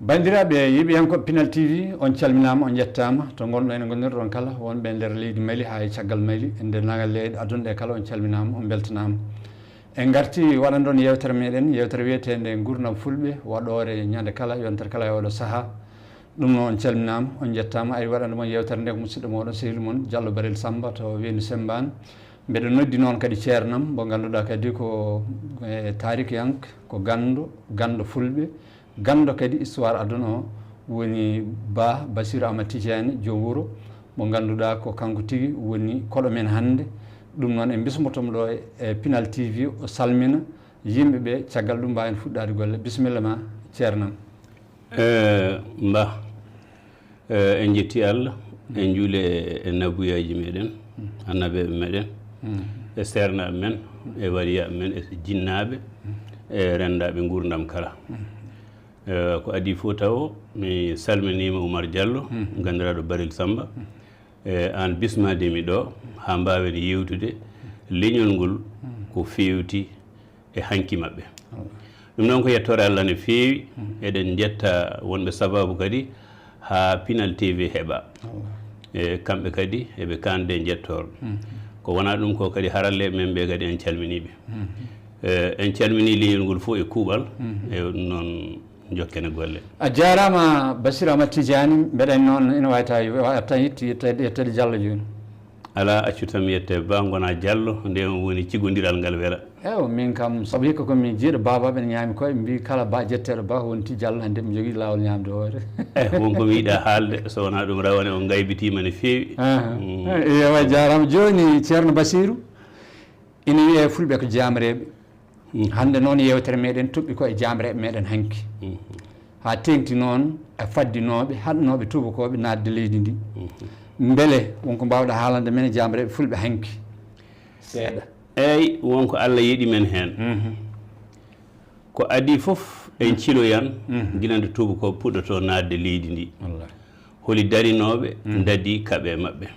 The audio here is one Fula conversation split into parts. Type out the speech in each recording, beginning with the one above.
bandiraɓe yiɓe hen ko Pinal TV on calminama on jettama to gonɗo ene gonirɗon kala wonɓe nder leydi Mali ha e caggal Mali e nder nagal leyɗe aduna ɗe kala on calminama on beltanama en garti waɗan ɗon yewtere meɗen yewtere wiyetede gurdam fulɓe waɗore ñande kala yontere kala e oɗo saaha ɗum noon on calminama on jettama ay waɗande moon yewtere nde ko musidɗo moɗon sehil moon Diallo Barel Samba to Weendu Sembane mbeɗa noddi noon kadi ceernam mo ganduɗa kadi ko tariki yank ko gandu fulɓe gando kadi histoire aduna o woni Bassirou Ama Tidiane joom wuuro mo ganduɗa ko kanko tigui woni koɗo men hande ɗum noon en bismotomo ɗo e Pinal TV o salmina yimɓeɓe caggal ɗum mbawen fuɗɗade golle bisimilla ma ceernam mba en jetti Allah en juule e nabuyaji meɗen annabeɓe meɗen e sernaɓe men e waliyaɓe men e jinnaɓe e rendaɓe gurdam kala ko adi fof taw mi salminima Oumar Diallo gandiraɗo Baril Samba an bismademi ɗo ha mbawen yewtude leñol ngol ko fewti e hanki mabɓe ɗum noon ko yettore Allah ne feewi eɗen jetta wonɓe sababu kadi ha Pinal TV heeɓa e kamɓe kadi eɓe kande jettore ko wona ɗum ko kadi haralleɓe men ɓe kadi en calminiɓe en calmini leñol ngol fof e kuuɓal e noon jokkene golle a jarama Bassirou Ama Tidiane mbeɗen noon ina wawi taw watta yettede Diallo joni ala accu tan mi yette ba gona Diallo nde woni cigodiral ngal weela ew min kam saabu hikka komi jiiɗo babaɓe ne ñaami koye mbi kala ba jetteɗo ba wonti Diallo hande mi jogui lawol ñamde hoore wonko mi yiiɗa haalde so wona ɗum rawane o gaybitima ne feewi ewa jarama joni ceerno Bassirou ina wiye fulɓe ko jamreɓe hande noon yewtere meɗen tuɓɓi ko e jamreɓe meɗen hanki ha tengti noon e faddinoɓe haɗanoɓe tubakoɓe nadde leydi ndi beele wonko mbawɗa haalande men e jamreɓe fulɓe hanki seeɗa eyyi wonko Allah yiiɗi men hen ko adi foof en ciloyan guilande tubakoɓe puɗɗoto nadde leydi ndi holi darinoɓe dadi kaɓe mabɓe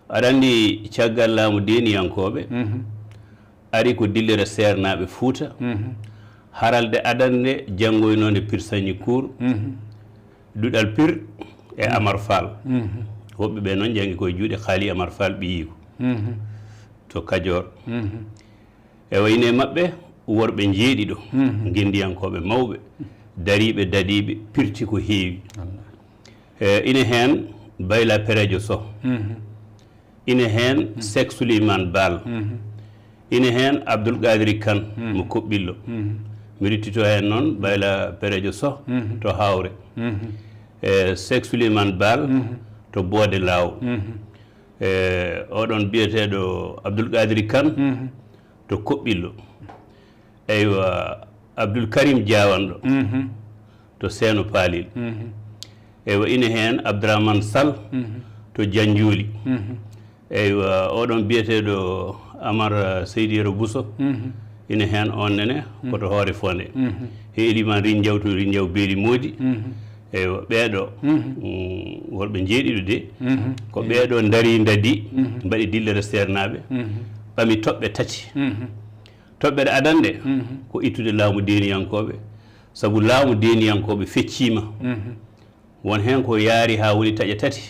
aɗa andi caggal laamu deniyankoɓe ari ko dillere sernaɓe Fouta haralde adande janggoynode Pir Sagni Cour duɗal Pir e Amar Fall woɓɓe ɓe noon jangi koye juuɗe Haali Amar Fall ɓiyiko to Kajoor e wayne mabɓe worɓe jeeɗiɗo guendiyankoɓe mawɓe dariɓe dadiɓe pirti ko heewi ina hen Bayla Perejo Sow ina hen Sek Souleymane Bal ina hen Abdoul Kadiri Kane mo Koɓɓillo mi rittito hen noon Bayla Perejo Sow to Hawre Sek Souleymane Bal to Boode Law oɗon biyeteɗo Abdoul Kadiri Kane to Koɓɓillo eywa Abdoul Karim Diawanɗo to Seeno Palil eywa ina hen Abdourahmane Sall to Dianjuli eywa oɗon biyeteɗo Amar Seydiyero Bousso ina hen on nene koto Hoore Fonde he Elimane Rindiaw to Rindiaw Beeli Moodi eywa ɓeeɗo worɓe jeeɗiɗo de ko ɓeeɗo daari dadi mbaɗi dillere sernaɓe ɓami toɓɓe tati toɓɓere adanɗe ko ittude laamu deniyankoɓe saabu laamu deniyankoɓe feccima won hen ko yaari ha woni taƴe tati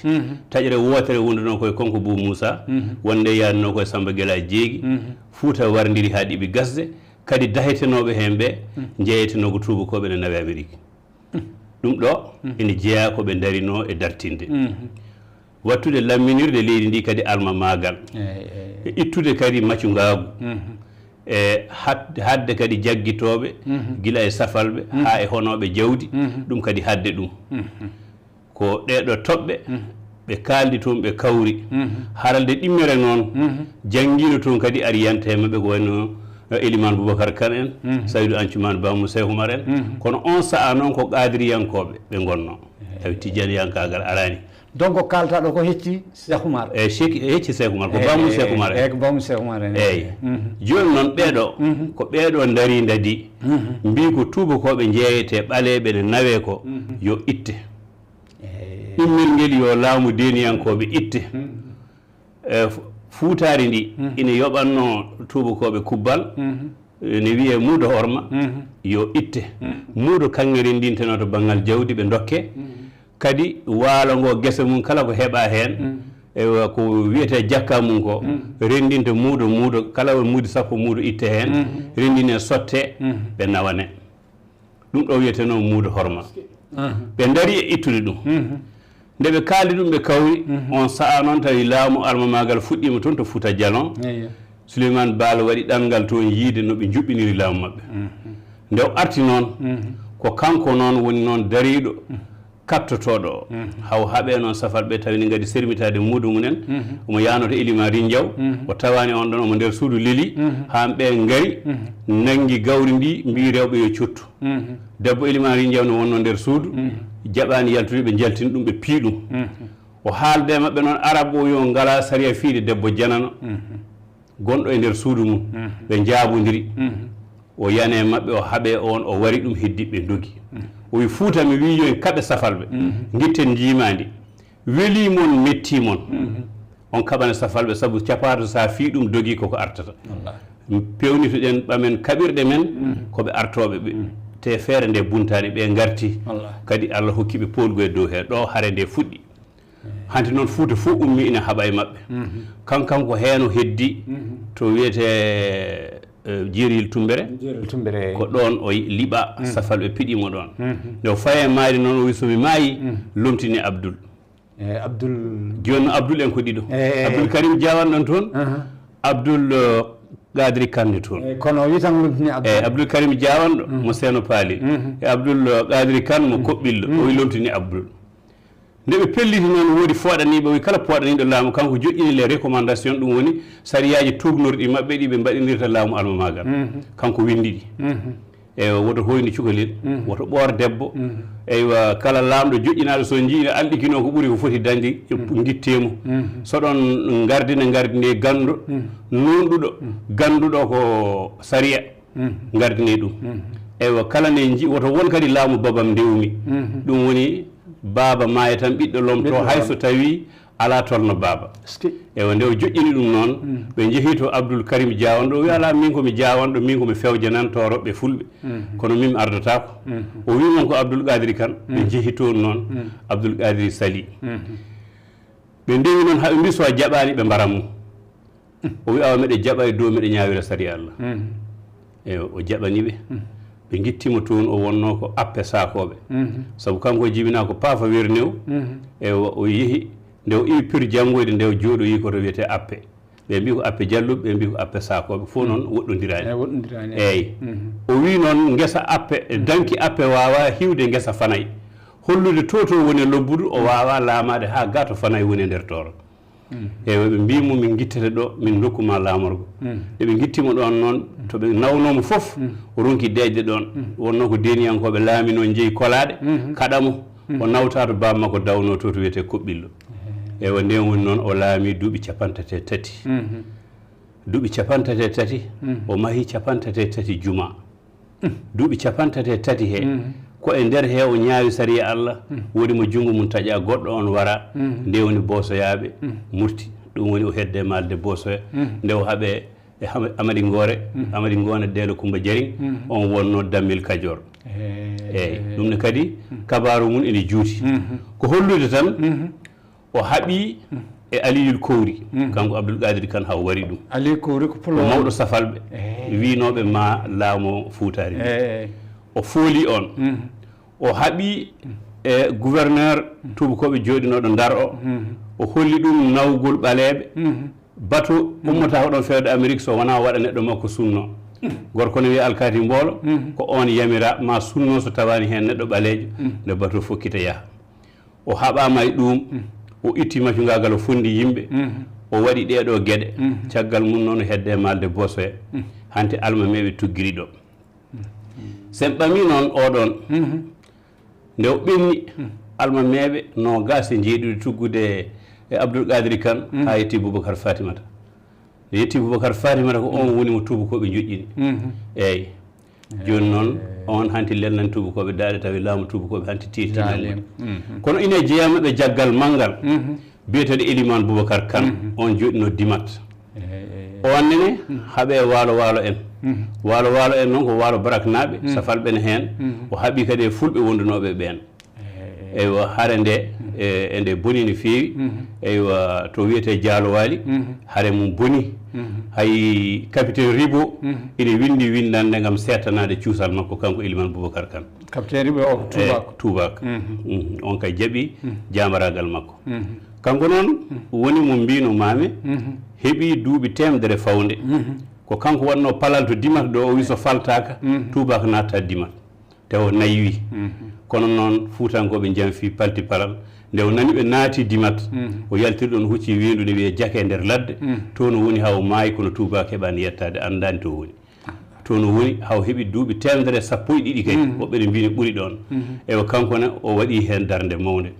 taƴere wotere wonduno koye Konko Bou Moussa wonde yaadino koye Samba Guela Jeegi Fouta wardiri ha ɗiɓi gasde kadi dahetenoɓe hen ɓe jeeyetenogo tubakoɓe ne nawe Amérique ɗum ɗo ene jeeya koɓe darino e dartinde wattude lamminirde leydi ndi kadi alma magal e ittude kadi maccu ngagu e hadde kadi jaggitoɓe gila e safalɓe ha e honoɓe jawdi ɗum kadi hadde ɗum ko ɗeɗo toɓɓe ɓe kaldi toon ɓe kawri haralde ɗimmere noon janngino toon kadi ariyante maɓɓe ko wayno Elimane Boubacar Kane en Saydou Ancumane Bamou Cheikh Oumar en kono on saha noon ko qadiriyankoɓe ɓe gonno tawi tijaniyankagal arani donc ko kaltaɗo ko hecci Cheikh Oumar hecci Cheikh Oumar ko Bamou Cheikh Oumar en ko Bamou Cheikh Oumar en eyyi joni noon ɓeeɗo ko ɓeeɗo daari dadi mbi ko tubakoɓe jeeyete ɓaleɓe ne nawe ko yo itte ɗimmel ngel yo laamu deniyankoɓe itte fuutari ndi ina yoɓanno tubakoɓe kubbal ne wiye muudo horma yo itte muudo kanŋeri ndinteno to banggal jawdi ɓe dokke kadi waalo ngo gese mum kala ko heɓa heen ko wiyete jakka mum ko renndinte muudo kala muudi sappo muudo itte heen renndine sotte ɓe nawane ɗum ɗo wiyeteno muudo horma ɓe daari e ittude ɗum nde ɓe kaali ɗum ɓe kawri on saha noon tawi laamu almamagal fuɗɗima toon to Fouta Djalon Souleymane Baal waɗi ɗanngal toon yiide no ɓe juɓɓiniri laamu maɓɓe nde o arti noon ko kanko noon woni noon dariiɗo kattotoɗo o haw haɓe noon safalɓe tawi ne gadi sermitade muudo mumen omo yanoto Elimane Rindiaw o tawani on ɗon omo nder suudu leeli hamɓe ngari nanggi gawri ndi mbi rewɓe yo cottu debbo Elimane Rindiaw ne wonno nder suudu jaɓani yaltude ɓe jaltini ɗum ɓe pii ɗum o haalde maɓɓe noon arabe o yo ngala saria fiide debbo janano gonɗo e nder suudu mum ɓe jaabodiri o yane maɓɓe o haɓe on o wari ɗum heddiɓe dogi o wi Fouta mi wi yo en kaɓe safalɓe guitten jimadi weeli mon metti mon on kaɓane safalɓe saabu capato sa fi ɗum dogi koko artata pewnitoɗen ɓamen kaɓirɗe men koɓe artoɓe ɓe te feere nde buntani ɓe garti kadi Allah hokkiɓe polgu e dow he ɗo hare nde fuɗɗi hanti noon Fouta fof ummi ina haɓa e maɓɓe kanko heeno heddi to wiyete Jeeril Tumbere ko ɗon o liɓa safalɓe piɗimo ɗon nde o faye maari noon o wi somi maayi lomtini Abdoul joni no Abdoul en ko ɗiɗo Abdoul Karim Diawan ɗon toon Abdoul Gadri Kande toon kono witan lomtini Abdoul Karim Diawan ɗo mo Seeno Paali e Abdoul Gadri Kane mo Koɓɓillo o wi lomtini Abdoul nde ɓe pelliti noon woodi fooɗaniɓe wi kala pooɗaniɗo laamu kanko joƴƴini les recommandation ɗum woni sariyaji tugnorɗi maɓɓe ɗi ɓe mbaɗinirta laamu almamagal kanko windi ɗi e woto hoyni cukalel woto ɓoor debbo eywa kala laamɗo joƴƴinaɗo so jiiɗa alɗikino ko ɓuuri ko foti dañde guittemo soɗon gardine ganduɗo nunɗuɗo ganduɗo ko sariya gardine ɗum eywa kala ne woto won kadi laamu babam ndewmi ɗum woni baaba maaya tan ɓiɗɗo lomto hayso tawi ala tolno baaba ewa nde o joƴƴini ɗum noon ɓe jeehi to Abdoul Karim Diawan ɗo wi ala min komi Diawanɗo min komi fewjanantoroɓe fulɓe kono min mi ardotako o wi mon ko Abdoul Kadiri Kane ɓe jeehi toon noon Abdoul Kadiri sali ɓe ndewi noon haɓe mbi so a jaɓani ɓe mbaranmo o wi awa meɗe jaɓa e dow meɗe ñawira sari Allah ewa o jaɓaniɓe ɓe guittimo toon o wonno ko appe sakoɓe saabu kanko jibina ko paafa wernew e o yeehi nde o iwi pir janggoyde nde o jooɗoyi koto wiyete appe ɓe mbi ko appe jalluɓe ɓe mbi ko appe sakoɓe fof noon woɗɗodirani eyyi o wi noon guesa appe danki appe wawa hiwde guesa Fanaye hollude to woni lobbudu o wawa laamade ha ga to Fanaye woni nder toro eyi ɓe mbimo min guittete ɗo min dokkuma laamorgo nde ɓe guittimo ɗon noon to ɓe nawnomo foof o ronki deƴde ɗon wonno ko deniyankoɓe laamino jeeyi kolaɗe kaɗamo o nawta to bammakko dawno to wiyete Koɓɓillo ewa nden woni noon o laami duuɓi 33 duuɓi 33 o mahi 33 juma duuɓi 33 he ko e nder he o ñaawi sariya Allah woni mo junngo mum taƴa goɗɗo on wara nde woni bosoyaɓe murti ɗum woni o hedde malde bosoya nde o haaɓe e Amady Ngone Deelo Coumba Diaring on wonno Dammel Kadior eyyi ɗum ne kadi kabaru mum ene juuti ko hollude tan o haaɓi e Aliyul Kowri kanko Abdoul Kadiri Kane haw wari ɗum Aliyu Kowri ko pulo mawɗo safalɓe winoɓe ma laamo Fuutari o fooli on o haaɓi e gouverneur tubakoɓe jooɗinoɗo Ndar o holli ɗum nawgol ɓaleɓe bateau ummata ko ɗon fewde Amérique so wona waɗa neɗɗo makko sunno gorko ne wiya alkati Mboolo ko on yamira ma sunno so tawani hen neɗɗo ɓalejo nde bateau fokkita yaaha o haɓama e ɗum o itti macungagal o fondi yimɓe o waɗi ɗeɗo gueɗe caggal mum noon hedde malde bosoya hanti alma meɓe tuggiri ɗo sen ɓami noon oɗon nde o ɓenni alma meɓe no gas e jeeɗude tuggude e Abdoul Kadiri Kane ha yetti Boubacar Fatimata yetti Boubacar Fatimata ko on woni mo tubakoɓe joƴƴini eyyi joni noon on hanti lelnani tubakoɓe daaɗe tawi laamu tubakoɓe hanti tittinama kono ine jeeyamaɓe jaggal manggal biyeteɗo Elimane Boubacar Kane on joɗino Dimat on nene haaɓe waalo waalo en waalo waalo en noon ko waalo baraknaɓe safalɓene hen o haaɓi kadi e fulɓe wondunoɓe ɓen eywa haare nde e nde boni no feewi eywa to wiyete Dialo Wali haare mum boni hay capitaine Ribo ine windi windande gam setanade cuusal makko kanko Elimane Boubacar Kane capitaine Ribo o ko tubak on kay jaaɓi jamaragal makko kanko noon woni mo mbino mame heeɓi duuɓi temedere fawde ko kanko wanno palal to Dimat ɗo o wi so faltaka tubak natta Dimat taw nayi kono noon fuutankoɓe janfi palti palal nde o nani ɓe naati Dimat o yaltiri ɗon hucci windu ne wiye jake nder ladde to no woni haw maayi kono tubak heɓani yettade andani to woni to no woni haw heeɓi duuɓi temedere sappo e ɗiɗi kay woɓɓe mbini ɓuuri ɗon ewa kankone o waɗi hen darde mawde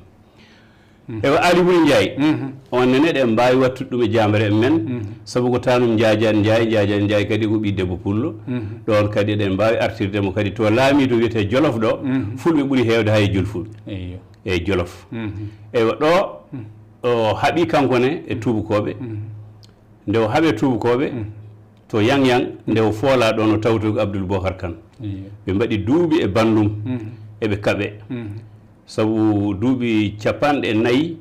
ewa Ali Wuri Ndiaye on nene ɗe mbawi wattude ɗum e jamare men saabu ko tanum Jadiane Ndiaye kadi ko ɓi debbo pullo ɗon kadi eɗen mbawi artirdemo kadi to laami to wiyete Jolof ɗo fulɓe ɓuuri hewde hay julfulɓe eyyi Jolof eywa ɗo o haaɓi kankone e tubakoɓe nde o haaɓe tubakoɓe to yang nde o foola ɗon o tawto ko Abdoul Boubacar Kane ɓe mbaɗi duuɓi e bandum eɓe kaɓe sabu duuɓi 49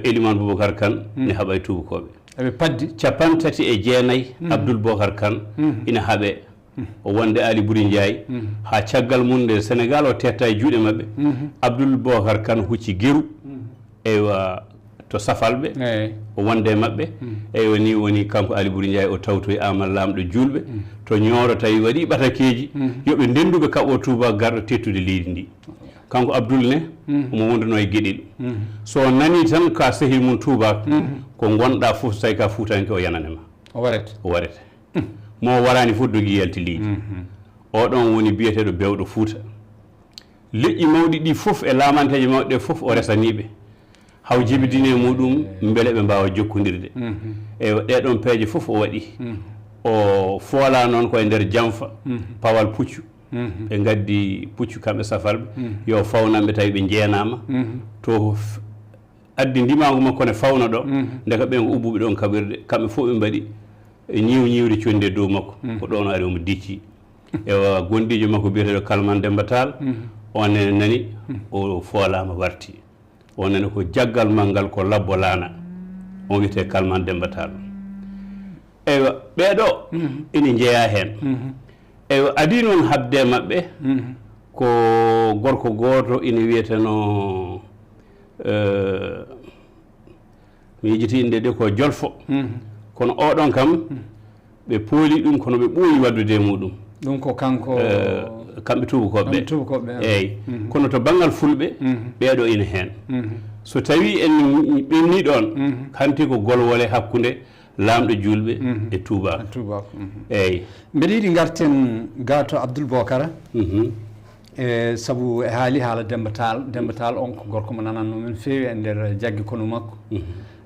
Elimane Boubacar Kane ne haɓa e tubakoɓe eɓe paddi 39 Abdoul Boubacar Kane ina haaɓe o wonde Ali Buri Ndiaye ha caggal mum nde Sénégal o tetta e juuɗe mabɓe Abdoul Boubacar Kane hucci geru eywa to safalɓe o wonde mabɓe eywa ni woni kanko Ali Buri Ndiaye o tawto e amal lamɗo julɓe to ñooro tawi waɗi ɓatakeji yoɓe ndenduɓe kaɓo tuba garɗo tettude leydi ndi kanko Abdoul ne omo wonduno e gueɗel so nani tan ka sehil mum tubak ko gonɗa foof so tawi ka fuutanke o yananema o warete mo warani fof dogui yalti leydi oɗon woni biyeteɗo bewɗo Fuuta leƴƴi mawɗi ɗi foof e lamanteje mawɗe ɗe foof o resaniɓe haw jibidine muɗum beele ɓe mbawa jokkodirde e ɗeɗon peeje foof o waɗi o foola noon koye nder Jamfa Pawal Puccu ɓe gaddi Puccu kamɓe safalɓe yo fawnanɓe tawi ɓe jeenama to addi ndimago makko ne fawna ɗo ndeka ɓen ko ubbuɓe ɗon kaɓirɗe kamɓe fof ɓe mbaɗi ñiwde conde e dow makko ko ɗon ari omo dicci ewa gondijo makko biyeteɗo Kalman Demba Tall on nene nani o foolama warti on nene ko jaggal manggal ko labbo laana on wiyete Kalman Demba Tall eywa ɓeɗo ina jeeya hen eywa adi noon habde mabɓe ko gorko goto ina wiyeteno mi yejiti inde de ko Jolfo kono oɗon kam ɓe pooli ɗum kono ɓe ɓooyi waddude e muɗum ɗum ko kanko kamɓe tubakoɓe eyyi kono to banggal fulɓe ɓeɗo ina hen so tawi en ɓenni ɗon hanti ko golwole hakkude lamɗo julɓe e tubak eyyi mbeɗa yiɗi garten gato Abdoul Boubacar e saabu e haali haala Demba Tall on ko gorko mo nananno men feewi e nder jaggi kono makko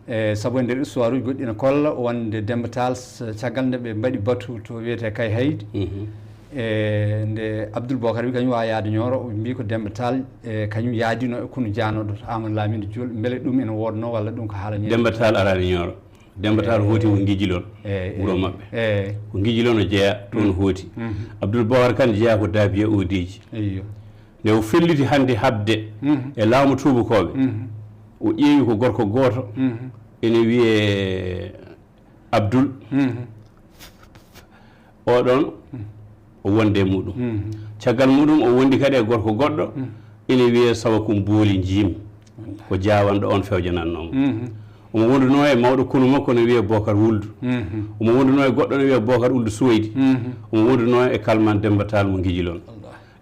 e saabu e nder histoire uji goɗɗi ne kolla wonde Demba Tall caggal nde ɓe mbaɗi batu to wiyete Kay Haydi e nde Abdoul Boubacar wi kañum wawa yaade ñooro o mbi ko Demba Tall e kañum yaadino e kono janoɗo to Amadou Lamine Diol beele ɗum ene wodno walla ɗum ko haala Demba Tall arani ñooro Demba Tall hooti ko Guijilon wuro mabɓe ko Guijilon o jeeya toon hooti Abdoul Boubacar Kane jeeya ko Dabiya Odeji nde o felliti hande habde e laamu tubakoɓe o ƴeewi ko gorko goto ene wiye Abdoul oɗon o wonde e muɗum caggal muɗum o wondi kadi e gorko goɗɗo ene wiye sawa kum booli jiimi ko jawanɗo on fewjanannomo omo wonduno e mawɗo kunu makko ne wiye Bocar Wuldu omo wonduno e goɗɗo ne wiye Bocar Wuldu Suwaydi omo wonduno e Kalman Demba Tall mo Guijilon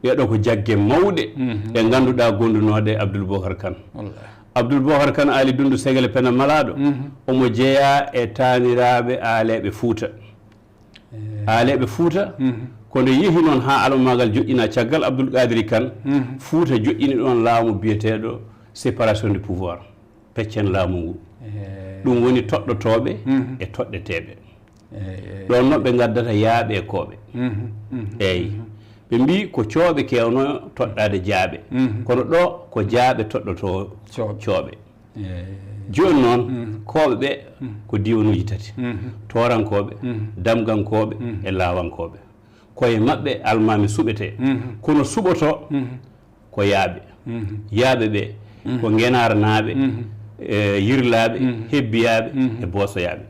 ɗeɗo ko jagge mawɗe ɗe ganduɗa gondunoɗe Abdoul Boubacar Kane Abdoul Bohar Kane Ali Dundu Segele Penda Malaɗo omo jeeya e taaniraaɓe aaleɓe Fuuta aaleɓe Fuuta kono yehi noon ha alamagal joƴƴina caggal Abdoul Kadiri Kane Fuuta joƴƴini ɗon laamu biyeteɗo séparation du pouvoir peccen laamu ngu ɗum woni toɗɗotoɓe e toɗɗeteɓe ɗon noon ɓe gaddata yaaɓe e kooɓe eyyi ɓe mbi ko cooɓe kewno toɗɗade jaaɓe kono ɗo ko jaaɓe toɗɗoto cooɓe joni noon kooɓe ɓe ko diwanuji tati torankoɓe damgankoɓe e laawankoɓe koye maɓɓe almami suɓete kono suɓoto ko yaaɓe yaaɓe ɓe ko ngenaranaɓe yirlaɓe hebbiyaɓe e boosoyaɓe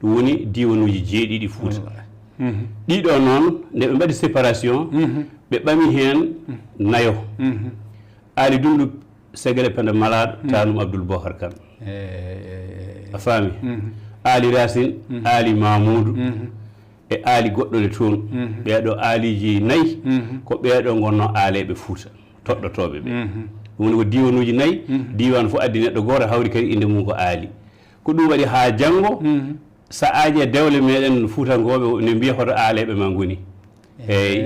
ɗum woni diwanuji jeeɗiɗi Fuuta ɗiɗo noon nde ɓe mbaɗi séparation ɓe ɓami hen nayo Ali Dundu Segele Penda Malaɗo tanum Abdoul Bohar Kane a faami Ali Racine Ali Mamoudou e aali goɗɗole toon ɓeeɗo aaliji nayyi ko ɓeeɗo gonno aaleɓe Fuuta toɗɗotoɓe ɓe ɗum woni ko diwanuji nayyi diwan fof addi neɗɗo goto hawri kadi inde mum ko aali ko ɗum waɗi ha janggo sa aaji e dewle meɗen Fuutankoɓe ne mbiya hoto aaleɓe ma goni eyyi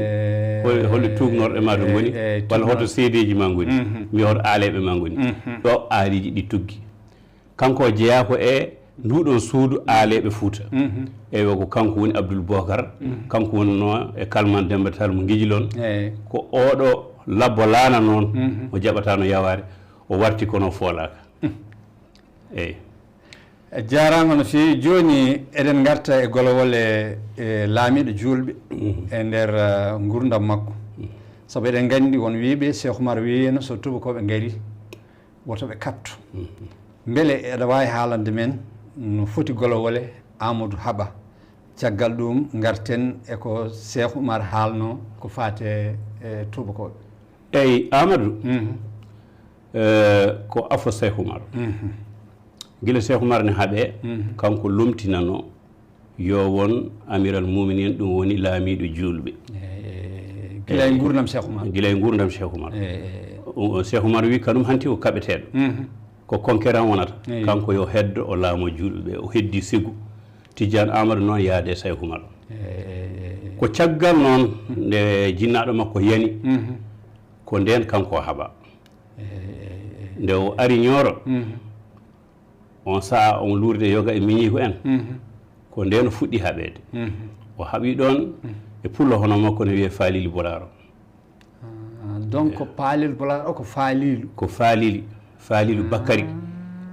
holɗo tugnorɗe ma to goni walla hoto seedeji ma goni mbiya hoto aaleɓe ma goni ɗo aaliji ɗi tuggi kanko jeeya ko e nduɗon suudu aaleɓe Fuuta eyi ko kanko woni Abdoul Bocar kanko wonno e kalman Demba Tall mo Guijilon ko oɗo labbo laana noon o jaɓatano yaware o warti kono foolaka eyyi jarama no fewi joni eɗen garta e golowol e laamiɗo julɓe e nder gurdam makko saabu eɗen gandi won wiiɓe Cheikh Oumar wiyino so tubakoɓe gaari woto ɓe katto beele eɗa wawi haalande men no foti golowole Amadou Haba caggal ɗum garten eko Cheikh Oumar haalno ko fate e tubakoɓe eyyi Amadou ko afo Cheikh Oumar guila Cheikh Oumar ne haaɓe kanko lomtinano yo won amiral muminin ɗum woni laamiɗo julɓe guila e gurdam Cheikh Oumar guila e gurdam Cheikh Oumar Cheikh Oumar wi kanum hanti ko kaɓeteɗo ko conquérant wonata kanko yo heddo o laamo julɓe o heddi sigu Tidiane Amadou noon yaade Cheikh Oumar ko caggal noon nde jinnaɗo makko yani ko nden kanko haaɓa nde o ari ñooro on saa on luurde yoga e miñiko en ko nden fuɗɗi haɓede o haaɓi ɗon e pullo hono makko ne wiye Falili Bolaro donc ko Falili Bolaro ko Falili ko Falili Bakary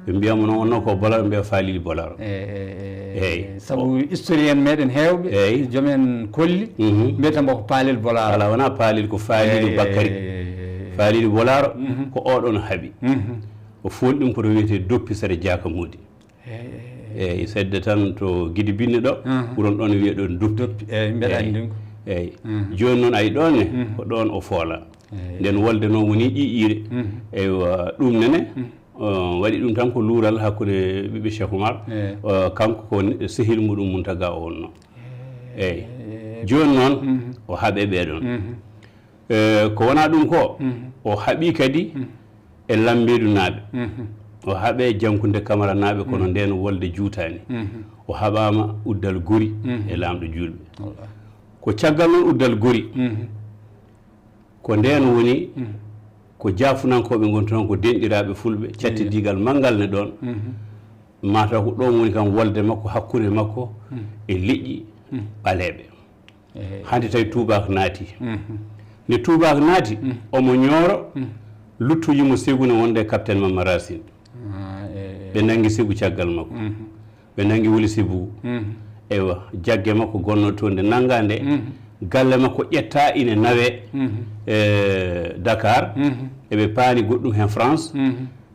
ɓe mbiyamo noon wonno ko Bolaro mbiya Falili Bolaro eyyi saabu historien meɗen hewɓe joomen kolli mbiyatamo ko Falili Bolaro ala wona Falili ko Falili Bakary Falili Bolaro ko oɗon haaɓi o fooli ɗum koto wiyete doppi sare jakamudi eyyi sedde tan to guidi binne ɗo ɓuron ɗon wiye ɗon doppi mbeɗa andi ko eyyi joni noon ayi ɗon ne ko ɗon o foola nden wolde noon woni ƴiƴƴiire eywa ɗum nene waɗi ɗum tan ko luural hakkude ɓiɓe Cheikh Oumar kanko ko sehil muɗum Mountaga o wonno eyyi joni noon o haaɓe ɓeɗon ko wona ɗum ko o haaɓi kadi e lambeedu naaɓe o haaɓe Jankude Camara naaɓe kono nden wolde juutani o haɓama uddal gori e laamɗo julɓe ko caggal noon uddal gori ko nden woni ko jaafunankoɓe gonti toon ko denɗiraɓe fulɓe cattidigal manngal ne ɗon mataw ko ɗon woni kam wolde makko hakkude makko e leƴƴi ɓaleɓe hande tawi tubak naati nde tubak naati omo ñooro luttujimo sigu ne wonde capitaine Mamma Racine ɓe nangi sigu caggal makko ɓe nangi wuli sibu ewa jagge makko gonno toon nde nanga nde galle makko ƴetta ine nawe Dakar eɓe paani goɗɗum hen France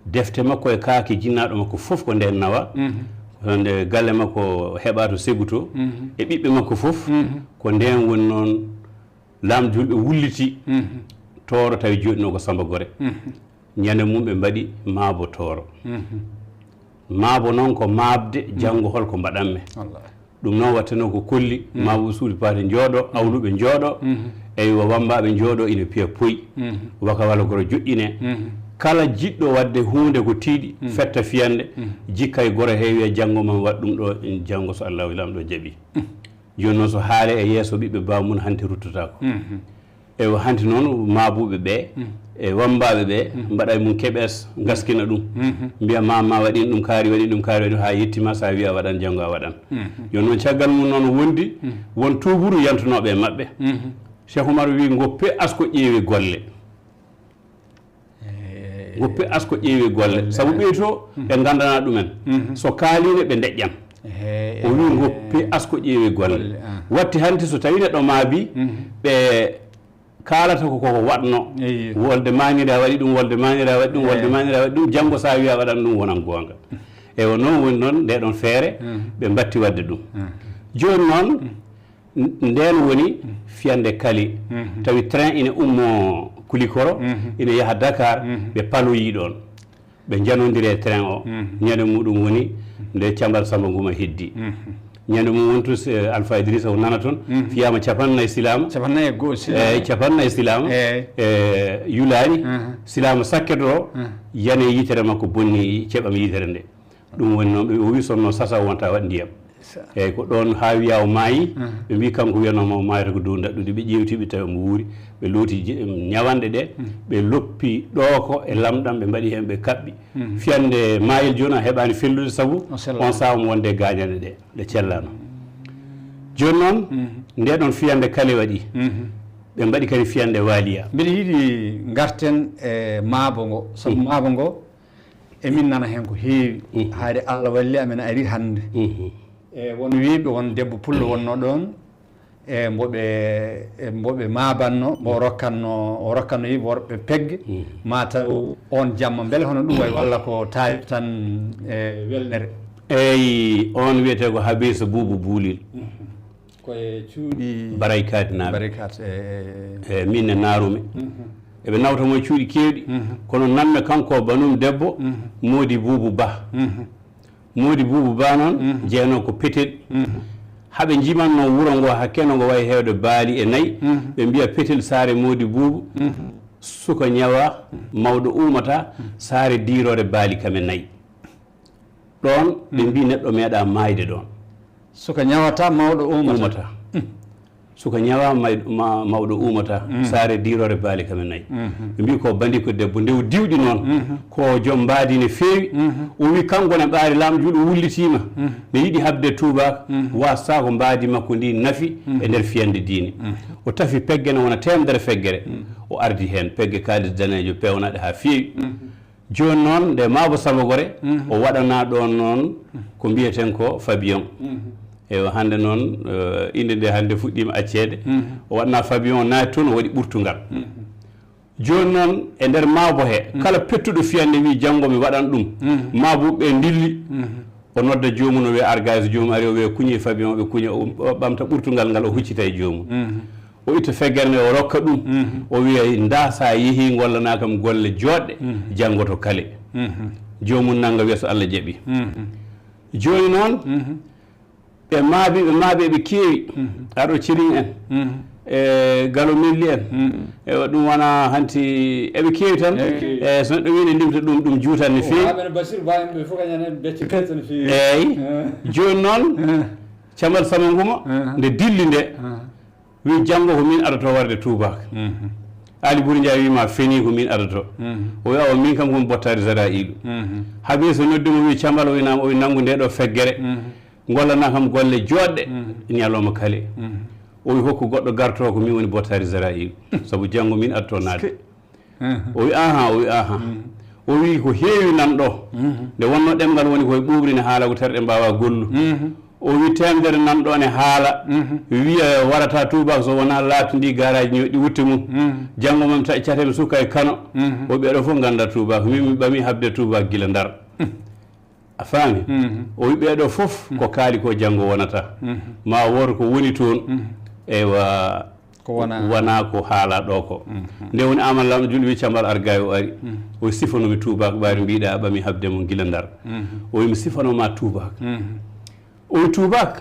defte makko e kaaki jinnaɗo makko fof ko nden nawa nde galle makko heɓa to segu to e ɓiɓɓe makko fof ko nden woni noon laamɗo julɓe wulliti tooro tawi joɗino ko Samba Gore ñande mum ɓe mbaɗi maabo tooro maabo noon ko maabde janngo holko mbaɗanme ɗum noon wattano ko kolli maabo suuɗi paate jooɗo awluɓe jooɗo eyi wo wambaɓe jooɗo ina piya poyi waka walla goro joƴƴine kala jiɗɗo wadde hunde ko tiiɗi fetta fiyande jikka e goro heewi e janngo man waɗ ɗum ɗo janngo so allahu ilam ɗo jaɓi joni noon so haale e yeeso ɓiɓɓe baw mum hanti ruttotako e hanti noon maabuɓe ɓe e wambaɓe ɓe mbaɗa e mum keɓes gaskina ɗum mbiya mama waɗin ɗum kaari waɗin ɗum kaari waɗi ha yettima sa wiya waɗan janngo a waɗan joni noon caggal mum noon wondi won tuburu yantunoɓe maɓɓe Cheikh Oumar wi goppe asko ƴeewi golle goppe asko ƴeewi golle sabu ɓeyto ɓe gandana ɗumen so kaalino ɓe deƴƴan o wi goppe asko ƴeewi golle watti hanti so tawi neɗɗo maabi ɓe kalata ko koko waɗno wolde manira waɗi ɗum wolde manira waɗi ɗum wolde manira waɗi ɗum janngo sa wiya waɗan ɗum wonan gonga eyi noon woni noon nde ɗon feere ɓe batti wadde ɗum joni noon nden woni fiyande kali tawi train ina ummo Kulikoro ina yaha Dakar ɓe paloyi ɗon ɓe janodiri e train o ñande muɗum woni nde Cambal Samba Nguma heddi ñande mum wontu Alpha Idrissa o nana toon fiyama capannayyi silama capannayyi silama yulani silama sakket o yane yitere makko bonni ceɓam yitere nde ɗum woni noon ɓe o wi sonno sasa wonta waɗ ndiyam eyyi ko ɗon ha wiyaw maayi ɓe mbi kanko wiyanoma mayata ko dow daɗɗude ɓe ƴewtiɓe tawi mo wuuri ɓe looti ñawanɗe ɗe ɓe loppi ɗoko e lamɗam ɓe mbaɗi hen ɓe kaɓɓi fiyande maayel joni a heɓani fellude saabu on sawmo wonde gañane ɗe ɗe cellano joni noon nde ɗon fiyande kale waɗi ɓe mbaɗi kadi fiyande waaliya mbiɗa yiiɗi garten e maabo ngo sabu maabo ngo emin nana hen ko heewi haade Allah walli amen ari hannde e won wiiɓe won debbo pullo wonno ɗon e mboɓe maabanno o rokkanno yiɓe worɓe pegge mataw on jamma beele hono ɗum way walla ko tawi tan e welnere eyyi on wiyete ko Habisa Boubou Boulil koye cuuɗi Baraykati naaɓe Baraykati e minne naarume eɓe nawtamo e cuuɗi kewɗi kono namme kanko banum debbo Mody Boubou Ba Mody Boubou Ba noon jeeyno ko petel haɓe jimanno wuro ngo hakkeno ngo wayi hewde baali e nayyi ɓe mbiya petel saare Mody Boubou suka ñawa mawɗo umata saare diirore baali kame nayyi ɗon ɓe mbi neɗɗo meeɗa mayde ɗon suka ñawata mawɗo umata suka ñawa mawɗo umata saare diirore baali kame nayyi ɓe mbi ko bandi ko debbo ndew diwɗi noon ko joom mbaadi ne feewi o wi kanko ne ɓaari laam juuɗo wullitima ne yiɗi habde tubak wasta ko mbaadi makko ndi nafi e nder fiyande diine o tafi pegge ne wona temedere feggere o ardi hen pegge kaalis danejo pewnaɗe ha feewi joni noon nde Mabo Samba Gore o waɗana ɗon noon ko mbiyeten ko Fabion eyi hannde noon inde nde hannde fuɗɗima accede o waɗna Fabion naati toon o waɗi ɓurtugal joni noon e nder Mabo he kala pettuɗo fiyande wi janngo mi waɗan ɗum Maboɓe dilli o nodda jomum o wiya argage jomum ari o wiya kuñi Fabion ɓe kuña o ɓamta ɓurtugal ngal o huccita e jomum o itta feggere nde o rokka ɗum o wiya nda sa yeehi gollana kam golle joɗɗe janngoto kale jomum nanga wiya so Allah jaɓi joni noon ɓe maaɓe ɓe keewi aɗo cirin en e galo melli en e ɗum wona hanti eɓe keewi tan e so neɗɗo wiine ndimta ɗum juutan ne feewi eyyi joni noon Cambal Samba Nguma nde dilli nde wi janngo ko min aɗato warde tubaka Ali Bouri Ndiaye wima feni ko min aɗato o wi awa min kam komi bottade zara iɗu haabi so noddimo wi Cambal o winama o wi nanggu nde ɗo feggere gollana kam golle joɗɗe ñalawma kale o wi hokku goɗɗo garto ko min woni bottade zara iɗu saabu janngo min aɗato naade o wi aha o wi ko heewi nan ɗo nde wonno ɗemgal woni koye ɓuɓri ne haala ko terɗe mbawa gollu o wi temedere nan ɗon e haala wiya warata tubak so wona laatodi garaji ñoƴƴi wutte mum janngo mam catemi suka e kano o ɓeɗo fof ganda tubak min mi ɓami habde tubak gila Ndar a faami o wi ɓeɗo fof ko kaali ko janngo wonata ma woto ko woni toon ewa wona ko haala ɗo ko nde woni amal lamɗo julɗo wi Cambal argay o ari o sifanomi tubak ɓaari mbiɗa ɓami habde mum gila Ndar o wi mi sifanoma tubak o wi tubak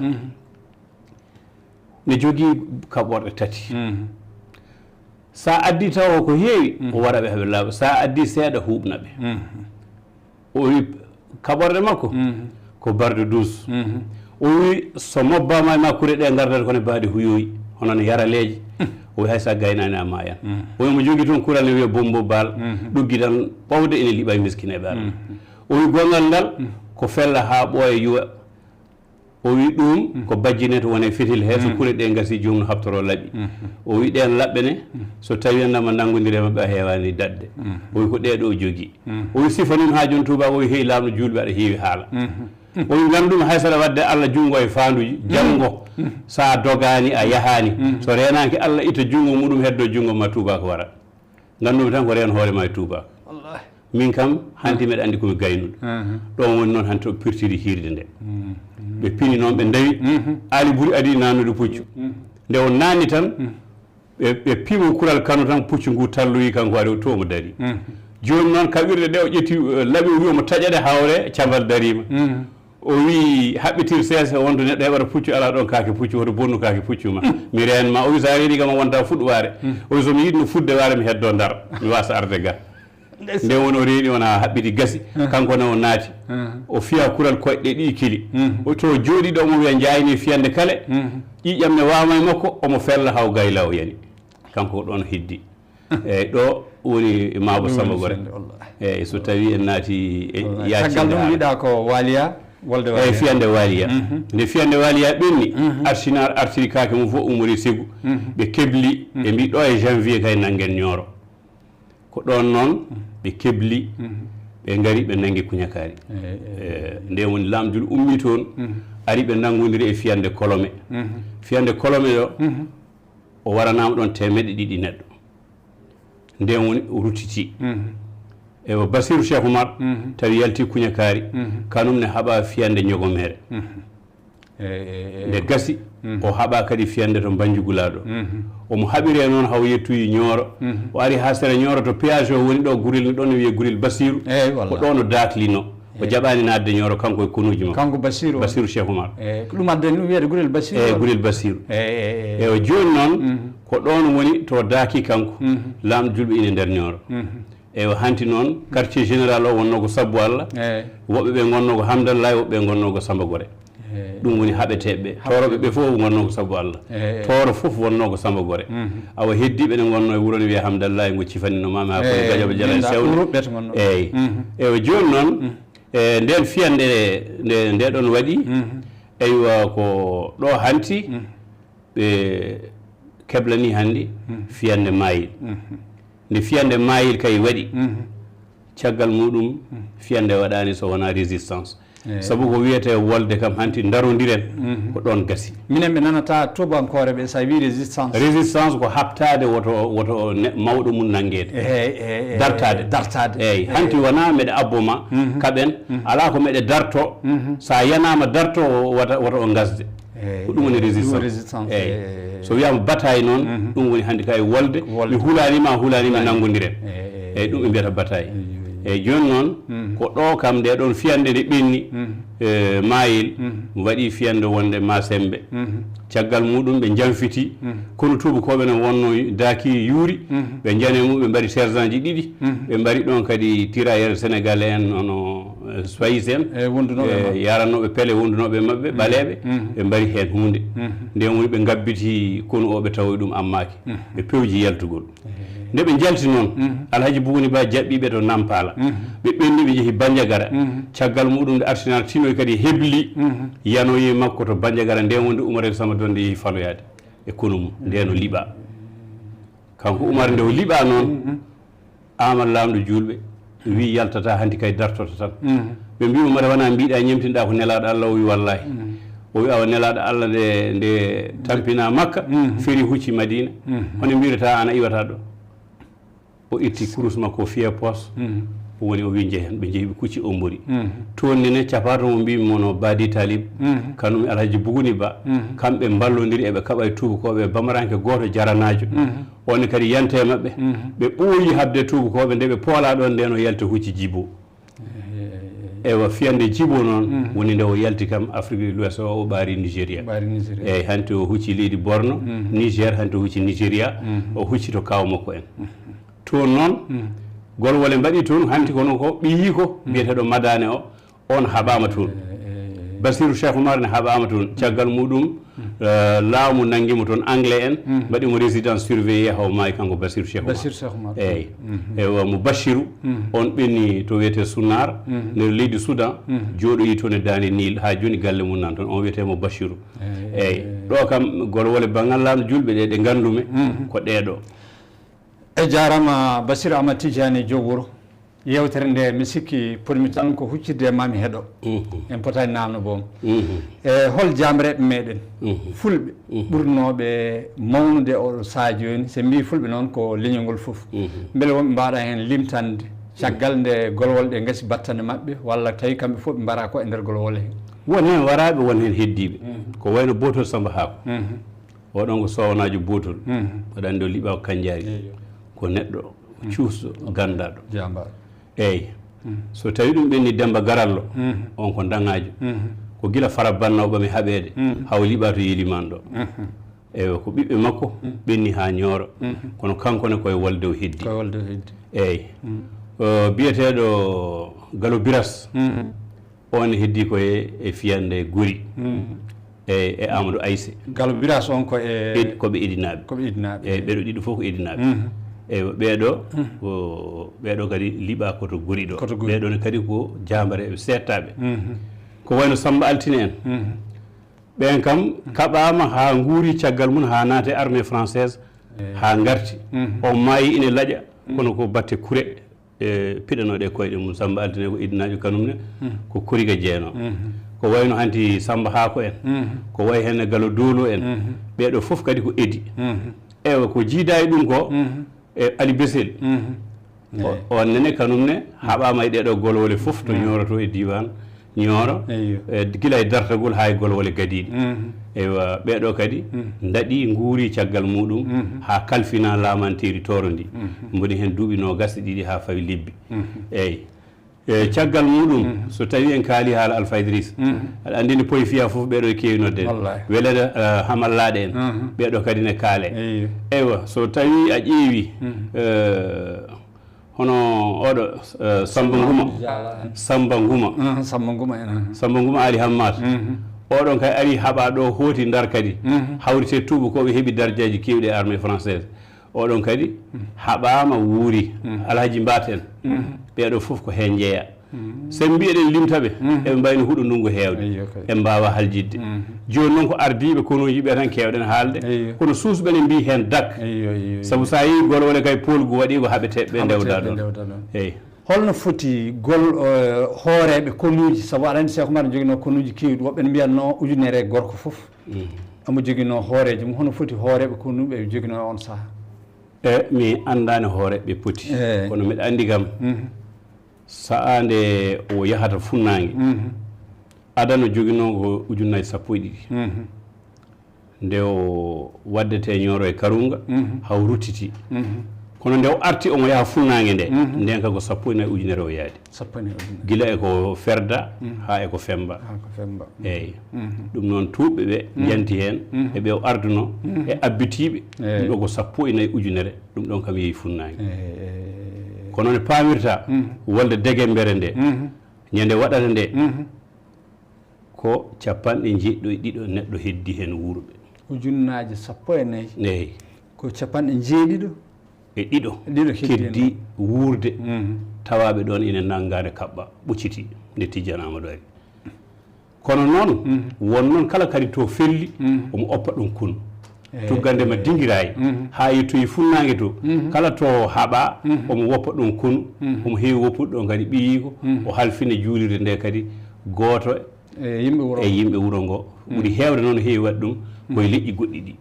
ne jogii kaɓorɗe tati sa addi taw ko heewi o waɗa ɓe haɓe laaɓa sa addi seeɗa huuɓna ɓe o wi kaɓorde makko ko barde 12 o wi so mobbama e makkure ɗe gardata kone mbaɗi huyoyi hono no yaraleeje o wi hay sa gaynani a mayan o wi mo jogui toon kural ne wiya bombo baal ɗuggi tan ɓawde ene liiɓa e miskineɓe Allah o wi gongal ngal ko fella ha ɓooya yuwa o wi ɗum ko bajjine to wone fetil he so kure ɗe gasi jomum no habtoro laaɓi o wi ɗen laɓɓe ne so tawi annama nanggodirema ɓe a heewani dadde o wi ko ɗeɗo jogui o wi sifanima ha joni tuba o wi heewi laamu julɓe aɗa heewi haala o wi ganndum hay saɗa wadde Allah junngo e faanduji janngo sa dogani a yahani so renaki Allah itta junngo muɗum heddo junngo ma tubako wara ganndumi tan ko reen hoorema e tubako min kam hanti mbeɗa andi komi gaynuɗo ɗon woni noon hanti o pirtiri hirde nde ɓe pini noon ɓe dawi ali ɓuuri adi nanude puccu nde o nanni tan ɓe pimo kural kano tan puccu ngu talloyi kanko ari to omo dari joni noon kaɓirɗe ɗe o ƴetti laaɓi o wi omo taƴaɗe hawre cabal darima o wi haɓɓitir seesa wonto neɗɗo heɓata puccu ala ɗon kaake puccu hoto bonnu kaake puccu ma mi renma o wi sa reeni kam wonta fuɗɗo waare o wi somi yiɗno fudde waare mi heddo Ndar mi wasa arde ga nde woni o reeni wona haɓɓiti gasi kanko ne o naati o fiya kural koyɗe ɗi kili o to jooɗi ɗo mo wiya jayni fiyande kale ƴiƴam ne wama e makko omo fella haw gayla o yani kanko ɗon heddi eyyi ɗo woni Mabo Samba Gore eyyi so tawi en naati e yaccinde ɗum wiɗa ko waliya wolde eyyi fiyande waliya nde fiyande waliya ɓenni artinar artiri kaake mum fof umori sigu ɓe kebli ɓe mbi ɗo e janvier kay nanguen Nioro ko ɗon noon ɓe kebli ɓe gari ɓe nangi kuñakari nde woni lamdul ummi toon ari ɓe nangodiri e fiyande kolome fiyande kolome ɗo o waranama ɗon 200 neɗɗo nden woni o ruttiti ewo Bassirou Cheikh Oumar tawi yalti kuñakari kanum ne haɓa fiyande ñogomere nde gasi o haɓa kadi fiyande to Banjugulaɗo omo haɓire noon haw yettoyi Nioro o ari ha sere Nioro to péage o woni ɗo gurel ni ɗon ne wiye gurel Bassirou ko ɗon o daklino o jaɓani nadde Nioro kanko e konuji makko kanko Bassirou Cheikh Oumar ɗum adde ɗum wiyede gurel Bassirou gurel Bassirou eyo joni noon ko ɗon woni to daaki kanko lamɗo julɓe ine nder Nioro eyo hanti noon quartier général o wonno ko Sabbo Allah woɓɓe ɓe gonno ko Hamdallahi woɓɓe gonno ko Samba Gore ɗum woni haɓeteɓe toroɓe ɓe fof gonno ko Sabbo Allah toro fof wonno ko Samba Gore awa heddiɓe ne gonno e wuuro ne wiye Hamdallahi ngo cifanino mami ha koye gaƴoɓe jala sewde eyyi eyo joni noon nden fiyande nde ɗon waɗi eywa ko ɗo hanti ɓe keblani hannde fiyande mayil nde fiyande mayil kay waɗi caggal muɗum fiyande waɗani so wona résistance sabu ko wiyete wolde kam hanti darodiren ko ɗon gasi minen ɓe nanata tubankore ɓe sa wi résistance ko habtade woto mawɗo mum nanguede dartade eyyi hanti wona meɗe abboma kaɓen ala ko meɗe darto sa yanama darto woto o gasde ko ɗum woni résistance eyyi so wiyama bataille noon ɗum woni hannde kay wolde mi hulanima nanggodiren eyyi ɗum ɓe mbiyata bataille eyyi joni noon ko ɗo kam nde ɗon fiyande nde ɓenni mayil waɗi fiyande wonde Masembe caggal muɗum ɓe janfiti kono tubakoɓe ne wonno daaki yuuri ɓe jani mum ɓe mbaɗi sergent ji ɗiɗi ɓe mbaɗi ɗon kadi tirailleur sénégalais en ono Swayis en yarannoɓe pele wondunoɓe mabɓe ɓaleɓe ɓe mbari hen hunde nden woni ɓe gabbiti kono o ɓe tawoy ɗum ammaki ɓe pewji yaltugol nde ɓe jalti noon Alhaji Buguni Ba jaɓɓiɓe to Nampala ɓe ɓenni ɓe jeehi Bandiagara caggal muɗum nde arsenal tinoy kadi hebli yanoyi makko to Bandiagara nden wonde Oumar El Samadou nde yeehi faloyade e kono mum ndeno liɓa kanko Oumar nde o liɓa noon Amadou lamɗo julɓe wi yaltata hanti kay dartota tan ɓe mbimo mbaɗa wona mbiɗa ñemtinɗa ko nelaɗo Allah o wi wallahi o wi awa nelaɗo Allah nde tampina Makka feri hucci Madina hono mbirata an a iwata ɗo o itti kurus makko o fiya poos o woni o wi jehen ɓe jeehi ɓe kucci Ombori toon nene capato mo mbimi mono Badi Talib kanum Alhaji Buguni Ba kamɓe ballodiri eɓe kaɓa tubakoɓe bamaranke goto jaranajo on kadi yante mabɓe ɓe ɓooyi habde tubakoɓe nde ɓe poola ɗon nden o yalta hucci Djibo ewa fiyande jibo noon woni nde o yalti kam Afrique de l'Ouest o ɓaari Nigéria eyyi hanti o hucci leydi Borno Niger hanti o hucci Nigéria o hucci to kaw makko en toon noon golwole mbaɗi toon hanti kono ko ɓiyi ko biyeteɗo madane o on haɓama toon Bassirou Cheikh Oumar ne haɓama toon caggal muɗum laamu nanguimo toon anglais en mbaɗimo résidence surveillé haw maayi kanko Bassirou Cheikh Oumar eyyi ewa mo Bassirou on ɓenni to wiyete Sunnar nder leydi Soudan jooɗoyi toon e Dande Nil ha joni galle mum nan toon on wiyetemo Bassirou eyyi ɗo kam golwole banggal laamu julɓe ɗe ɗe gandume ko ɗeɗo e jarama Bassirou Amadou Tidiane Dioguro yewtere nde mi sikki poɗmi tan ko huccidde mami heeɗo en potani namno boom e hol jamreɓe meɗen fulɓe ɓurnoɓe mawnude oɗo saha joni se mbi fulɓe noon ko leñol ngol foof beele wonɓe mbaɗa hen limtande caggal nde golwol ɗe gasi battane mabɓe walla tawi kamɓe fof ɓe mbara ko e nder golwol he won hen waraɓe won hen heddiɓe ko wayno Botol Samba Haako oɗon ko sowanajo Botol waɗa andi o liɓa ko Kandiari ko neɗɗo cuusɗo gandaɗo jambaɗo eyyi so tawi ɗum ɓenni Demba Garallo on ko daŋajo ko gila fara bannawɓami haɓede haw liɓa to Yiliman ɗo eyyi ko ɓiɓɓe makko ɓenni ha ñooro kono kankone koye wolde o heddi eyyi biyeteɗo Galo Biras on heddi koye e fiyande Gori e Amadou Aissé Galo Biras on ko e koɓe idinaɓe eyyi ɓeɗo ɗiɗo fof ko idinaɓe eyyi ɓeɗo kadi liɓa koto Gori ɗo ɓeɗone kadi ko jambareɓe settaɓe ko wayno Samba Altine en ɓen kam kaɓama ha guuri caggal mum ha naate armée française ha garti on maayi ine laaƴa kono ko batte kure piɗanoɗe koyɗe mum Samba Altine ko idinajo kanumne ko Koriga Jeeno ko wayno hanti Samba Haako en ko way hen Galo Dolo en ɓeɗo foof kadi ko idi ewa ko jiida e ɗum ko e Ali Bessel on nene kanumne haɓama e ɗeɗo golwole foof to ñoroto e diwan ñooro gila e dartagol ha e golwole gadiɗi eywa ɓeɗo kadi daɗi guuri caggal muɗum ha kalfina lamanteri toro ndi mboɗi hen duuɓi no gasɗe ɗiɗi ha fawi lebbi eyyi caggal muɗum so tawi en kaali haala Alpha Idriss aɗa andi ni poye fiya foof ɓeɗo e keewinodde welede hamallaɗe en ɓeɗo kadi ne kaale eywa so tawi a ƴeewi hono oɗo Samba Nguma Ali Hammat oɗon kay ari haɓa ɗo hooti Ndar kadi hawrite tuuba koɓe heeɓi dardiaji kewɗi e armée française oɗon kadi haɓama wuuri Alhaji Mbate en ɓeɗo foof ko hen jeeya sen mbiyeɗen limtaɓe eɓe mbayno huuɗo ndungu heewde e mbawa haljidde joni noon ko ardiɓe konoji ɓe tan kewɗen haalde kono suusɓe ne mbi hen dak saabu sa yi golwole kay polgu waɗi ko haɓeteɓe ɓe ndewɗa ɗon eyyi holno foti hooreɓe konuji saabu aɗa andi Cheikh Oumar ne joguino konuji kewɗi woɓɓe ne mbiyatno ujunere gorko foof omo joguino hooreji mum hono foti hooreɓe konuɓe ɓe joguino on saaha mi andani hooreɓe poti kono mbiɗa andi kam sa'a nde o yahata funnaange adano joguino ko ujunnaji 12 nde o waddete ñooro e Karunga haw ruttiti kono nde o arti omo yaha funnaange nde nden ka ko 14 ujunere o yaadi gila e ko Ferda ha e ko Femba eyyi ɗum noon tuuɓɓe ɓe janti hen e ɓe o arduno e abbitiɓe ɗum ɗo ko 14 ujunere ɗum ɗon kam yeehi funnaange kono ne paamirta wolde degembere nde ñande waɗata nde ko 90 neɗɗo heddi hen wuurɓe ujunnaje 14 eyyi ko 90 e ɗiɗo keddi wuurde tawaɓe ɗon ina nanggade kaɓɓa ɓucciti nde Tidiane Amadou ari kono noon won noon kala kadi to felli omo oppa ɗum kunu tuggandema dinguirayi ha yettoyi funnague to kala to haɓa omo woppa ɗum kunu omo heewi woppude ɗon kadi ɓiyiko o halfine juulirde nde kadi goto e yimɓe wuuro ngo ɓuuri hewde noon heewi waɗi ɗum koye leƴƴi goɗɗi ɗi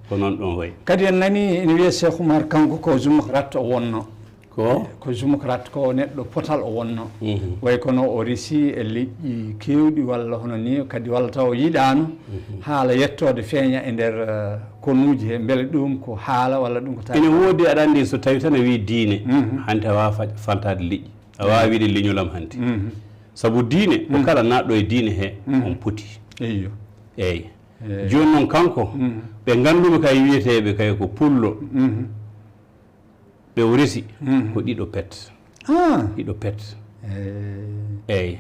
ko noon ɗon wayi kadi en nani ene wiye Cheikh Oumar kanko ko jumokrate o wonno ko jumokrate ko neɗɗo potal o wonno way kono o resi e leƴƴi kewɗi walla hono ni kadi walla taw yiɗano haala yettode feeña e nder konuji he beele ɗum ko haala walla ɗum ko tawi ene woodi aɗa andi so tawi tan a wi diine hande a wawa faltade leƴƴi a wawi wiide leñolam hanti sabu diine ko kala naɗɗo e diine he on poti eyyi joni noon kanko ɓe gandumi kay wiyeteɓe kay ko pullo ɓe o resi ko ɗiɗo pet ɗiɗo pet eyyi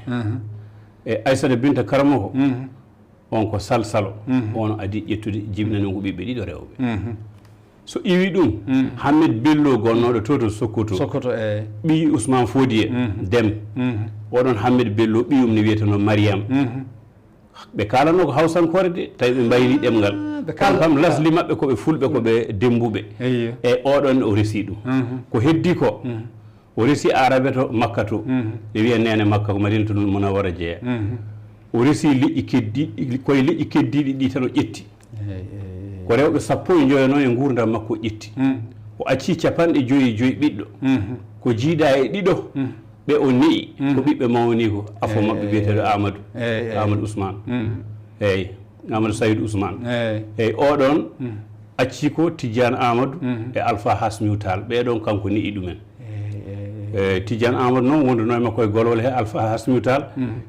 e Aissata Binta Karamo ko on ko salsalo on adi ƴettude jibinani ko ɓiɓɓe ɗiɗo rewɓe so iwi ɗum Hammed Bello gonnoɗo to Sokoto ɓi Ousmane Fodie Dem oɗon Hammed Bello ɓiyum ne wiyeteno Mariam ɓe kalano ko hawsankore de tawi ɓe mbayli ɗemgal kam lasli maɓɓe koɓe fulɓe koɓe dembuɓe e oɗon o resi ɗum ko heddi ko o resi arabe to Makka to ɓe wiya nene Makka ko Madinatul Munawwara jeeya o resi liƴƴi keddiɗi koye liƴƴi keddiɗi ɗi tan o ƴetti ko rewɓe 19 noon e gurdam makko ƴetti o acci 55 ɓiɗɗo ko jiiɗa e ɗiɗo ɓe o ne'i ko ɓiɓɓe mawni ko afo maɓɓe biyeteɗo Amadou Ousmane eyyi Amadou Saydou Ousmane eyyi oɗon acci ko Tidiane Amadou e Alpha Hasmiou Tall ɓeɗon kanko ne'i ɗumen Tidiane Amadou noon wonduno e makko e golwol he Alpha Hasmiou Tall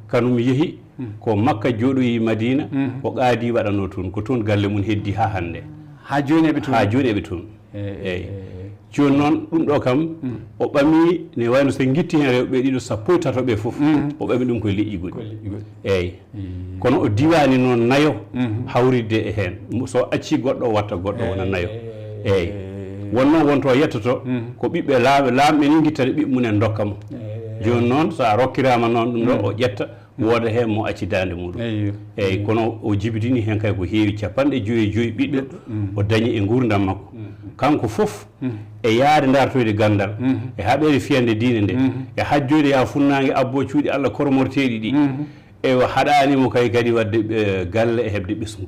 kanum yeehi ko Makka jooɗoyi Madina o qaadi waɗano toon ko toon galle mum heddi ha hande ha joni eɓe toon eyyi joni noon ɗum ɗo kam o ɓami ne wayno so guitti hen rewɓe ɗiɗo 13 ɓe foof o ɓami ɗum koye liƴƴi goɗɗi eyyi kono o diwani noon nayo hawridde e hen so acci goɗɗo o watta goɗɗo wona nayo eyyi wonno wonto yettoto ko ɓiɓɓe lamɓe ni guittata ɓiɓɓe mumen dokka mo joni noon so a rokkirama noon ɗum ɗo o ƴetta wooda hen mo acci dande muɗum eyyi kono o jibidini hen kay ko heewi 55 ɓiɗɗo o dañi e gurdam makko kanko foof e yaade dartoyde gandal e haɓede fiyande diine nde e hajjoyde ya funnague abbo cuuɗi Allah kormorteɗi ɗi e haɗanimo kay kadi wadde galle e heɓde ɓesgu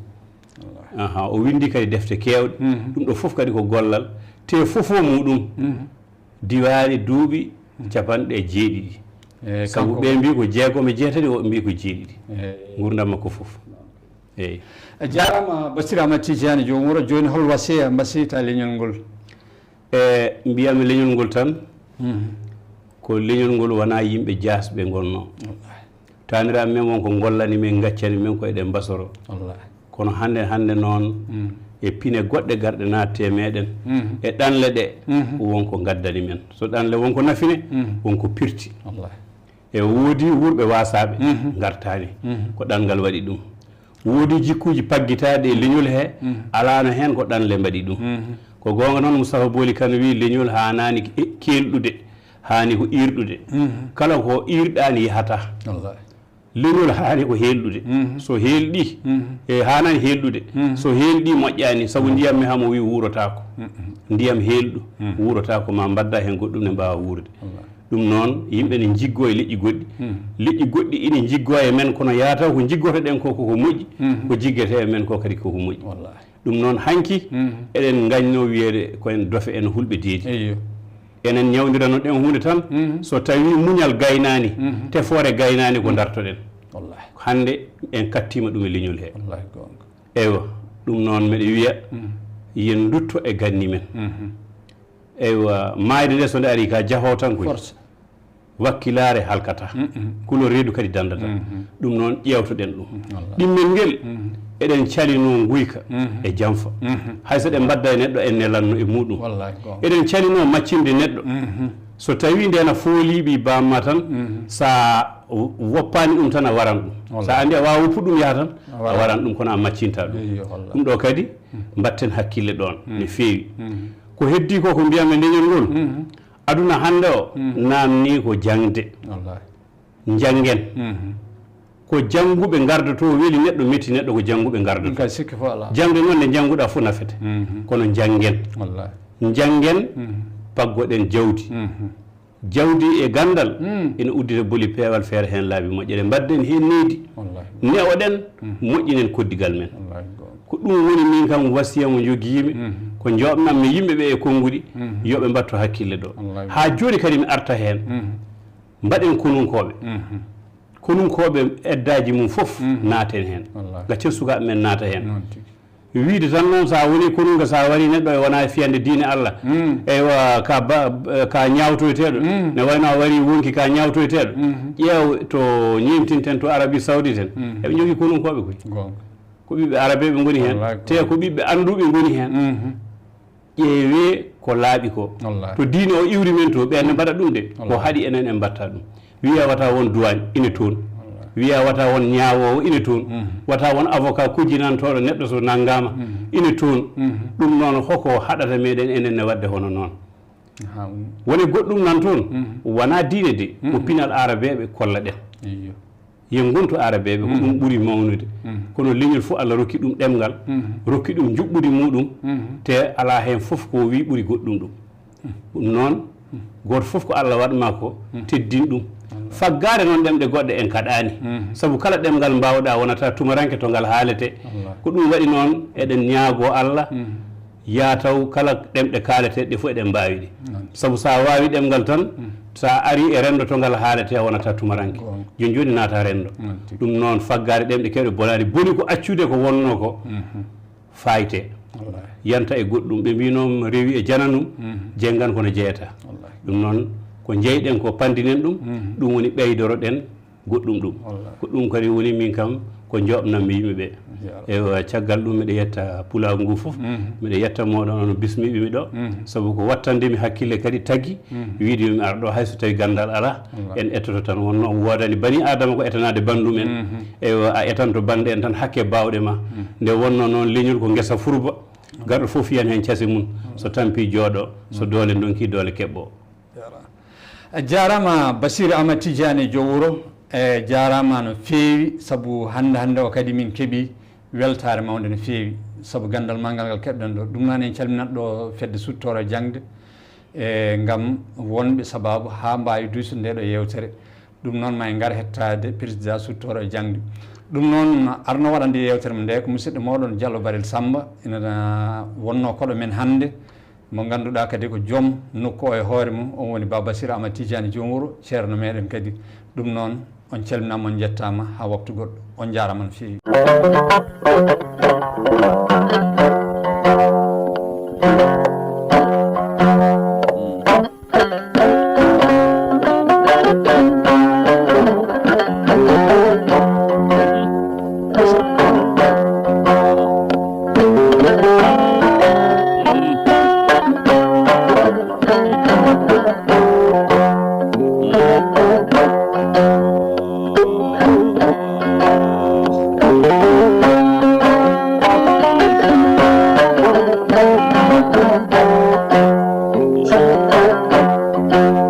o windi kadi defte kewɗe ɗum ɗo foof kadi ko gollal te fofo muɗum diwani duuɓi 70 sabu ɓe mbi ko 6 o mbi ko 7 gurdam makko foof eyyi jarama Bassirou Amadou Tidiane jomum wuro joni hol wasiya mbasiyta leñol ngol mbiyami leñol ngol tan ko leñol ngol wona yimɓe jasɓe gonno taniraɓe men wonko gollani men gaccani men ko eɗen basoro kono hande noon e pine goɗɗe garɗe natte meɗen e ɗanle ɗe wonko gaddani men so ɗanle wonko nafine wonko pirti e woodi wurɓe wasaɓe gartani ko ɗanngal waɗi ɗum woodi jikkuji paggitaɗe e leñol he alano hen ko ɗanle mbaɗi ɗum ko gonga noon Moustapha Boly Kane wi leñol hanani kelɗude hani ko irɗude kala ko irɗani yahata leñol hani ko helɗude so helɗi e hanani helɗude so helɗi moƴƴani saabu ndiyam mi hamo wi wurotako ndiyam helɗu wurotako ma mbadda hen goɗɗum ne mbawa wurde ɗum noon yimɓe ne jiggo e liƴƴi goɗɗi liƴƴi goɗɗi ine jiggo e men kono yataw ko jiggotoɗen ko koko moƴƴi ko jiggete e men ko kadi koko moƴƴi ɗum noon hanki eɗen gañno wiyede koyen dofe en hulɓe deedi enen ñawdirano ɗen hunde tan so tawi muñal gaynani tefoore gaynani ko dartoɗen hande en kattima ɗum e leñol he eywa ɗum noon mbiɗa wiya yen dutto e ganni men eywa mayde nde so nde ari ka jaho tan koy wakkilare halkata kulo reedu kadi dandata ɗum noon ƴewtoɗen ɗum ɗimmel ngel eɗen calino guyka e janfa hayso ɗe mbadda e neɗɗo en nelanno e muɗum eɗen calino maccinde neɗɗo so tawi ndena fooliɓi bamma tan sa woppani ɗum tan a waran ɗum sa andi a wawa woppu ɗum yaha tan a waran ɗum kono a maccinta ɗum ɗo kadi mbatten hakkille ɗon no feewi ko heddi ko ko mbiyam e leñol ngol aduna hande o namni ko jangde jangen ko jannguɓe gardoto weeli neɗɗo metti neɗɗo ko jannguɓe gardoto jangde noon nde jannguɗa fof nafete kono janggen janggen paggoɗen jawdi jawdi e gandal ene uddita boli peewal feere hen laabi moƴƴere mbadden hen neydi newoɗen moƴƴinen koddigal men ko ɗum woni min kam wasiya mo jogiimi ko joɓnammi yimɓeɓe e konnguɗi yoɓe mbatto hakkille ɗo ha joni kadi mi arta hen mbaɗen konunkoɓe eddaji mum foof naaten hen gaccen sukaɓe men naata hen wiide tan noon sa woni konunga sa wari neɗɗo e wona fiyande diine Allah eywa ka ñawtoyteɗo ne wayno a wari wonki ka ñawtoyteɗo ƴeew to ñimtinten to Arabie Saoudite en eɓe jogui konunkoɓe koy ko ɓiɓɓe arabe ɓe goni hen te ko ɓiɓɓe anduɓe goni hen ƴeewe ko laaɓi ko to diine o iwri men to ɓenne mbaɗa ɗum de ko haaɗi enen en mbatta ɗum wiya wata won douane ine toon wiya wata won ñaawowo ine toon wata won avocat kujinantoɗo neɗɗo so nanggama ine toon ɗum noon hoko haɗata meɗen enen ne wadde hono noon woni goɗɗum nan toon wona diine de ko pinal arabeɓe kolla ɗen yen gontu arabeɓe ko ɗum ɓuuri mawnude kono leñol fof Allah rokki ɗum ɗemgal rokki ɗum juɓɓudi muɗum te ala hen fof ko wi ɓuuri goɗɗum ɗum ɗum noon goto fof ko Allah waɗma ko teddin ɗum faggare noon ɗemɗe goɗɗe en kaɗani saabu kala ɗemgal mbawɗa wonata tumaranke to ngal haalete ko ɗum waɗi noon eɗen ñaago Allah yataw kala ɗemɗe kaaleteɗe fof eɗen mbawi ɗe saabu sa wawi ɗemgal tan sa ari e rendo to ngal haalete wonata tumaranke joni joni naata rendo ɗum noon faggare ɗemɗe kewɗe bonani boni ko accude ko wonno ko fayte yanta e goɗɗum ɓe mbinoom rewi e jananum jenggan kono jeeyata ɗum noon ko jeyɗen ko pandinen ɗum ɗum woni ɓeydoro ɗen goɗɗum ɗum ko ɗum kadi woni min kam ko joɓnammi yimɓeɓe e caggal ɗum miɗa yetta pulagu ngu fof miɗa yetta moɗon ono bismiɓemi ɗo saabu ko wattandemi hakkille kadi tagui wiide yomi ar ɗo hayso tawi gandal ala en ettoto tan wonno wodani bani adama ko etanade bandum en a etanto bande en tan hakke bawɗe ma nde wonno noon leñol ko guesa furba garɗo fof yiyan hen case mum so tampi jooɗo so doole donki doole keɓɓo jarama Bassirou Amadou Tidiane jo wuro e jarama no feewi saabu hande o kadi min keeɓi weltare mawde no feewi saabu gandal ma ngal keɓɗen ɗo ɗum noon en calminat ɗo fedde suttoro jangde e gam wonɓe sababu ha mbawi duysude nde ɗo yewtere ɗum noon ma en gar hettade président suttoro jangde ɗum noon arno waɗande yewtere mo nde ko musidɗo moɗon Diallo Barel Samba ina wonno koɗo men hande mo ganduɗa kadi ko joom nokku o e hoore mum on woni Ba Bassirou Amadou Tidiane joom wuuro ceerno meɗen kadi ɗum noon on calminama on jettama ha waktu goɗɗo on jarama no feewi